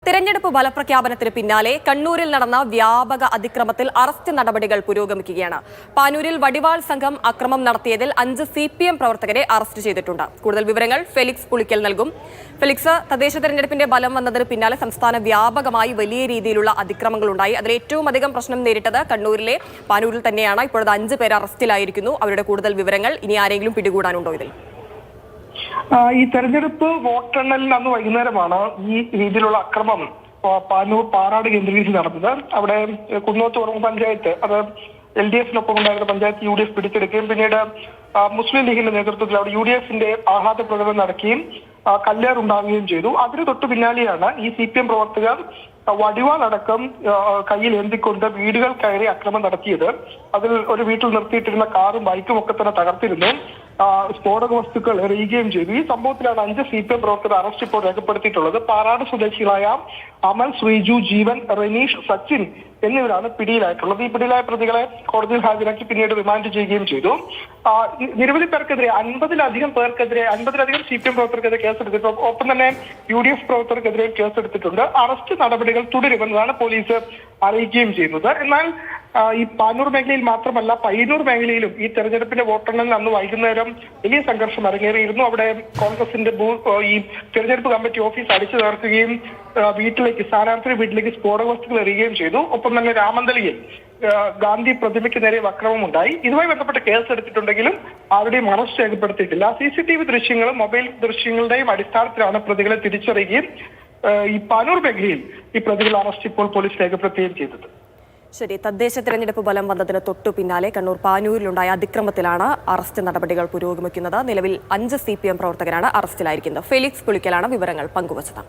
തിരഞ്ഞെടുപ്പ് ഫലപ്രഖ്യാപനത്തിന് പിന്നാലെ കണ്ണൂരിൽ നടന്ന വ്യാപക അതിക്രമത്തിൽ അറസ്റ്റ് നടപടികൾ പുരോഗമിക്കുകയാണ്. പാനൂരിൽ വടിവാൾ സംഘം അക്രമം നടത്തിയതിൽ 5 CPM പ്രവർത്തകരെ അറസ്റ്റ് ചെയ്തിട്ടുണ്ട്. കൂടുതൽ വിവരങ്ങൾ ഫെലിക്സ് പുളിക്കൽ നൽകും. ഫെലിക്സ്, തദ്ദേശ തെരഞ്ഞെടുപ്പിന്റെ ഫലം വന്നതിന് പിന്നാലെ സംസ്ഥാന വ്യാപകമായി വലിയ രീതിയിലുള്ള അതിക്രമങ്ങളുണ്ടായി. അതിൽ ഏറ്റവും അധികം പ്രശ്നം നേരിട്ടത് കണ്ണൂരിലെ പാനൂരിൽ തന്നെയാണ്. ഇപ്പോഴത്തെ 5 പേർ അറസ്റ്റിലായിരിക്കുന്നു. അവരുടെ കൂടുതൽ വിവരങ്ങൾ ഇനി ആരെങ്കിലും പിടികൂടാനുണ്ടോ ഇതിൽ? ഈ തെരഞ്ഞെടുപ്പ് വോട്ടെണ്ണലിന് അന്ന് വൈകുന്നേരമാണ് ഈ രീതിയിലുള്ള അക്രമം പാനൂർ പാറാട് കേന്ദ്രീകരിച്ച് നടന്നത്. അവിടെ കുന്നോത്ത് പഞ്ചായത്ത്, അത് LDF-നൊപ്പം ഉണ്ടായിരുന്ന പഞ്ചായത്ത് UDF പിടിച്ചെടുക്കുകയും പിന്നീട് മുസ്ലിം ലീഗിന്റെ നേതൃത്വത്തിൽ അവിടെ UDF-ന്റെ ആഹ്ലാദ പ്രകടനം നടക്കുകയും കല്ലേറുണ്ടാവുകയും ചെയ്തു. അതിന് തൊട്ടു പിന്നാലെയാണ് ഈ CPM പ്രവർത്തകർ വടിവാളടക്കം കയ്യിൽ ഏന്തിക്കൊണ്ട് വീടുകൾ കയറി അക്രമം നടത്തിയത്. അതിൽ ഒരു വീട്ടിൽ നിർത്തിയിട്ടിരുന്ന കാറും ബൈക്കും ഒക്കെ തന്നെ തകർത്തിരുന്നു. സ്ഫോടക വസ്തുക്കൾ എറിയുകയും ചെയ്തു. ഈ സംഭവത്തിലാണ് 5 CPM പ്രവർത്തകർ അറസ്റ്റ് ഇപ്പോൾ രേഖപ്പെടുത്തിയിട്ടുള്ളത്. പാറാട് സ്വദേശികളായ അമൽ, ശ്രീജു, ജീവൻ, റനീഷ്, സച്ചിൻ എന്നിവരാണ് പിടിയിലായിട്ടുള്ളത്. ഈ പിടിയിലായ പ്രതികളെ കോടതിയിൽ ഹാജരാക്കി പിന്നീട് റിമാൻഡ് ചെയ്യുകയും ചെയ്തു. നിരവധി പേർക്കെതിരെ 50-ലധികം CPM പ്രവർത്തകർക്കെതിരെ കേസെടുത്തിട്ടുണ്ട്. ഒപ്പം തന്നെ UDF പ്രവർത്തകർക്കെതിരെ കേസെടുത്തിട്ടുണ്ട്. അറസ്റ്റ് നടപടികൾ തുടരുമെന്നതാണ് പോലീസ് അറിയിക്കുകയും ചെയ്യുന്നത്. എന്നാൽ ഈ പാനൂർ മേഖലയിൽ മാത്രമല്ല, പയ്യന്നൂർ മേഖലയിലും ഈ തെരഞ്ഞെടുപ്പിന്റെ വോട്ടെണ്ണലിന് അന്ന് വൈകുന്നേരം വലിയ സംഘർഷം അരങ്ങേറിയിരുന്നു. അവിടെ കോൺഗ്രസിന്റെ ഈ തെരഞ്ഞെടുപ്പ് കമ്മിറ്റി ഓഫീസ് അടിച്ചു തകർക്കുകയും സ്ഥാനാർത്ഥിയുടെ വീട്ടിലേക്ക് സ്ഫോടക വസ്തുക്കൾ എറിയുകയും ചെയ്തു. ഒപ്പം തന്നെ രാമന്തളിയിൽ ഗാന്ധി പ്രതിമയ്ക്ക് നേരെ അക്രമമുണ്ടായി. ഇതുമായി ബന്ധപ്പെട്ട് കേസ് എടുത്തിട്ടുണ്ടെങ്കിലും ആരുടെയും അറസ്റ്റ് രേഖപ്പെടുത്തിയിട്ടില്ല. CCTV ദൃശ്യങ്ങളും മൊബൈൽ ദൃശ്യങ്ങളുടെയും അടിസ്ഥാനത്തിലാണ് പ്രതികളെ തിരിച്ചറിയുകയും ഈ പാനൂർ മേഖലയിൽ ഈ പ്രതികൾ അറസ്റ്റ് ഇപ്പോൾ പോലീസ് രേഖപ്പെടുത്തുകയും ചെയ്തത്. ശരി, തദ്ദേശ തെരഞ്ഞെടുപ്പ് ഫലം വന്നതിന് തൊട്ടു പിന്നാലെ കണ്ണൂർ പാനൂരിലുണ്ടായ അതിക്രമത്തിലാണ് അറസ്റ്റ് നടപടികൾ പുരോഗമിക്കുന്നത്. നിലവിൽ 5 CPM പ്രവർത്തകരാണ് അറസ്റ്റിലായിരിക്കുന്നത്. ഫെലിക്സ് പുളിക്കലാണ് വിവരങ്ങൾ പങ്കുവച്ചത്.